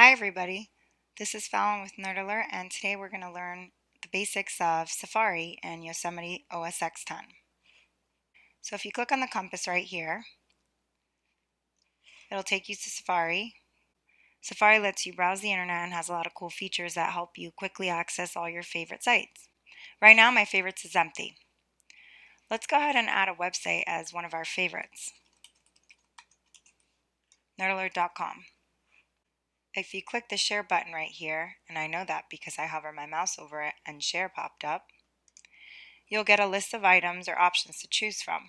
Hi everybody, this is Fallon with Nerd Alert, and today we're going to learn the basics of Safari and Yosemite OS X10. So if you click on the compass right here, it'll take you to Safari. Safari lets you browse the internet and has a lot of cool features that help you quickly access all your favorite sites. Right now my favorites is empty. Let's go ahead and add a website as one of our favorites. nerdalert.com. If you click the share button right here, and I know that because I hover my mouse over it and share popped up, you'll get a list of items or options to choose from.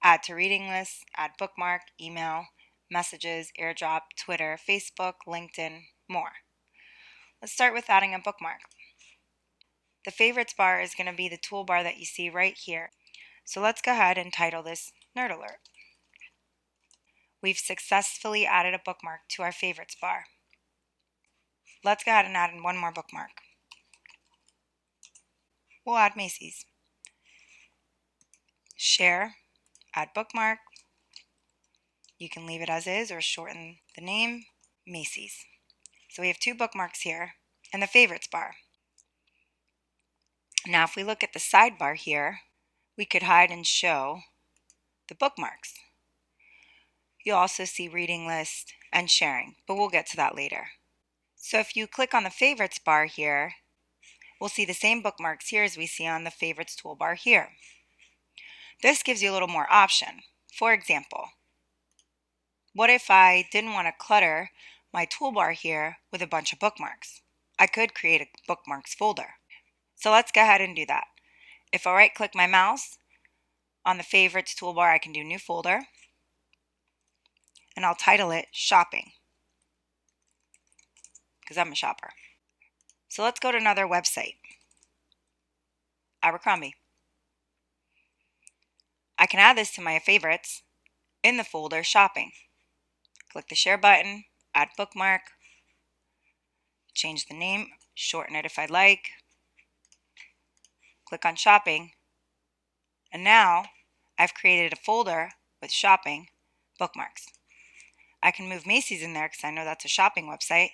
Add to reading lists, add bookmark, email, messages, airdrop, Twitter, Facebook, LinkedIn, more. Let's start with adding a bookmark. The favorites bar is going to be the toolbar that you see right here. So let's go ahead and title this Nerd Alert. We've successfully added a bookmark to our favorites bar. Let's go ahead and add in one more bookmark. We'll add Macy's. Share, add bookmark. You can leave it as is or shorten the name, Macy's. So we have two bookmarks here and the favorites bar. Now if we look at the sidebar here, we could hide and show the bookmarks. You'll also see reading list and sharing, but we'll get to that later. So if you click on the favorites bar here, we'll see the same bookmarks here as we see on the favorites toolbar here. This gives you a little more option. For example, what if I didn't want to clutter my toolbar here with a bunch of bookmarks? I could create a bookmarks folder. So let's go ahead and do that. If I right click my mouse on the favorites toolbar, I can do new folder, and I'll title it shopping because I'm a shopper. So let's go to another website, Abercrombie. I can add this to my favorites in the folder shopping. Click the share button, add bookmark, change the name, shorten it if I'd like, click on shopping, and now I've created a folder with shopping bookmarks. I can move Macy's in there because I know that's a shopping website.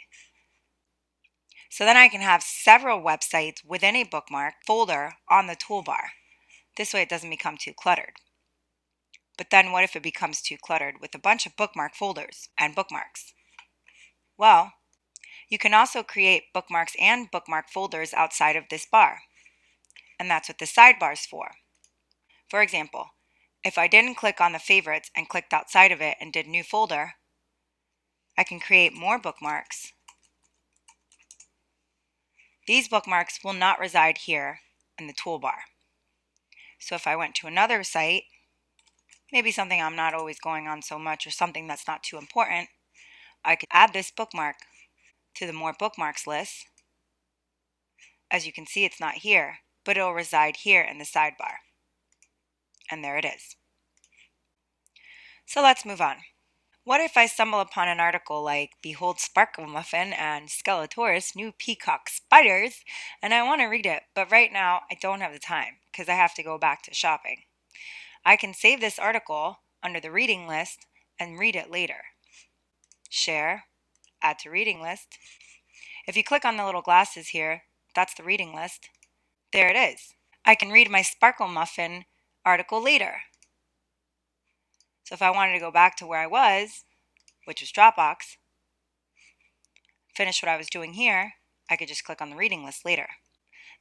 So then I can have several websites within a bookmark folder on the toolbar. This way it doesn't become too cluttered. But then what if it becomes too cluttered with a bunch of bookmark folders and bookmarks? Well, you can also create bookmarks and bookmark folders outside of this bar. And that's what the sidebar is for. For example, if I didn't click on the favorites and clicked outside of it and did new folder, I can create more bookmarks. These bookmarks will not reside here in the toolbar. So if I went to another site, maybe something I'm not always going on so much or something that's not too important, I could add this bookmark to the more bookmarks list. As you can see, it's not here, but it'll reside here in the sidebar. And there it is. So let's move on. What if I stumble upon an article like Behold Sparkle Muffin and Skeletorus New Peacock Spiders, and I want to read it, but right now I don't have the time because I have to go back to shopping. I can save this article under the reading list and read it later. Share, add to reading list. If you click on the little glasses here, that's the reading list. There it is. I can read my Sparkle Muffin article later. So if I wanted to go back to where I was, which was Dropbox, finish what I was doing here, I could just click on the reading list later.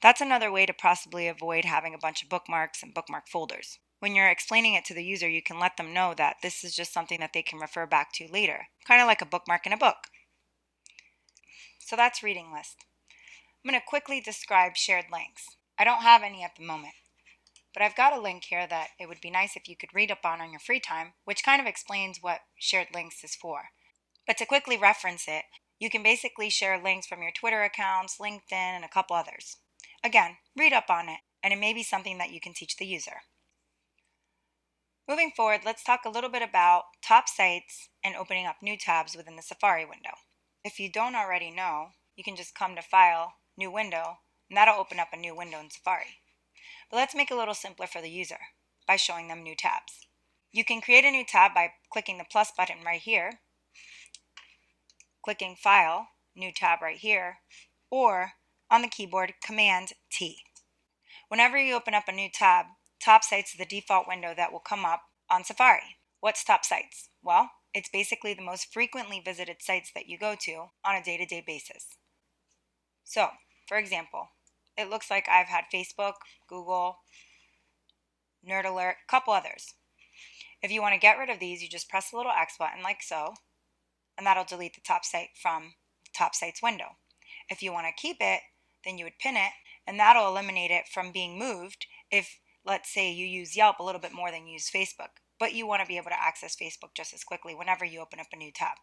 That's another way to possibly avoid having a bunch of bookmarks and bookmark folders. When you're explaining it to the user, you can let them know that this is just something that they can refer back to later, kind of like a bookmark in a book. So that's reading list. I'm going to quickly describe shared links. I don't have any at the moment, but I've got a link here that it would be nice if you could read up on your free time, which kind of explains what shared links is for. But to quickly reference it, you can basically share links from your Twitter accounts, LinkedIn, and a couple others. Again, read up on it, and it may be something that you can teach the user. Moving forward, let's talk a little bit about top sites and opening up new tabs within the Safari window. If you don't already know, you can just come to File, New Window, and that'll open up a new window in Safari. But let's make it a little simpler for the user by showing them new tabs. You can create a new tab by clicking the plus button right here, clicking File, New tab right here, or on the keyboard, Command T. Whenever you open up a new tab, Top Sites is the default window that will come up on Safari. What's Top Sites? Well, it's basically the most frequently visited sites that you go to on a day-to-day basis. So, for example, it looks like I've had Facebook, Google, Nerd Alert, a couple others. If you want to get rid of these, you just press the little X button like so, and that'll delete the top site from the Top Sites window. If you want to keep it, then you would pin it, and that'll eliminate it from being moved if, let's say, you use Yelp a little bit more than you use Facebook, but you want to be able to access Facebook just as quickly whenever you open up a new tab.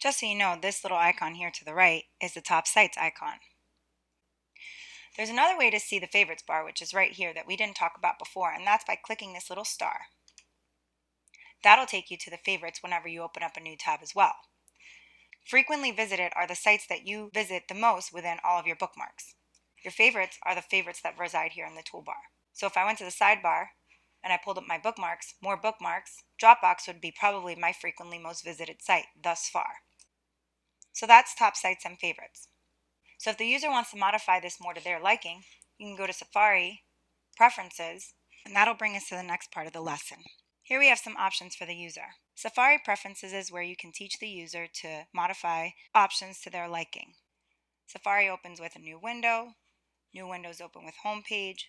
Just so you know, this little icon here to the right is the Top Sites icon. There's another way to see the favorites bar, which is right here, that we didn't talk about before, and that's by clicking this little star. That'll take you to the favorites whenever you open up a new tab as well. Frequently visited are the sites that you visit the most within all of your bookmarks. Your favorites are the favorites that reside here in the toolbar. So if I went to the sidebar and I pulled up my bookmarks, more bookmarks, Dropbox would be probably my frequently most visited site thus far. So that's Top Sites and favorites. So if the user wants to modify this more to their liking, you can go to Safari, Preferences, and that'll bring us to the next part of the lesson. Here we have some options for the user. Safari Preferences is where you can teach the user to modify options to their liking. Safari opens with a new window, new windows open with home page,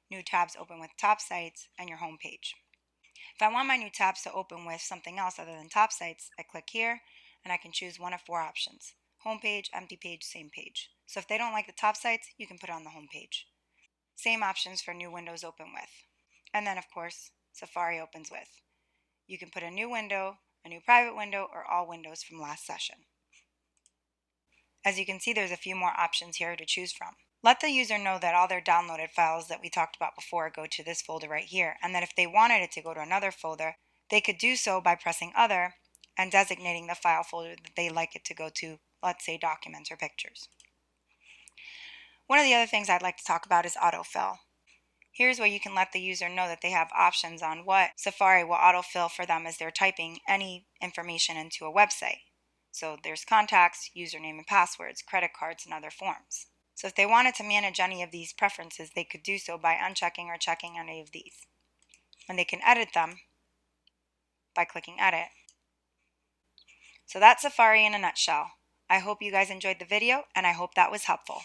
new tabs open with Top Sites, and your home page. If I want my new tabs to open with something else other than Top Sites, I click here and I can choose one of 4 options: home page, empty page, same page. So if they don't like the Top Sites, you can put it on the home page. Same options for new windows open with. And then of course, Safari opens with. You can put a new window, a new private window, or all windows from last session. As you can see, there's a few more options here to choose from. Let the user know that all their downloaded files that we talked about before go to this folder right here, and that if they wanted it to go to another folder, they could do so by pressing Other and designating the file folder that they like it to go to, let's say documents or pictures. One of the other things I'd like to talk about is autofill. Here's where you can let the user know that they have options on what Safari will autofill for them as they're typing any information into a website. So there's contacts, username and passwords, credit cards, and other forms. So if they wanted to manage any of these preferences, they could do so by unchecking or checking any of these. And they can edit them by clicking Edit. So that's Safari in a nutshell. I hope you guys enjoyed the video, and I hope that was helpful.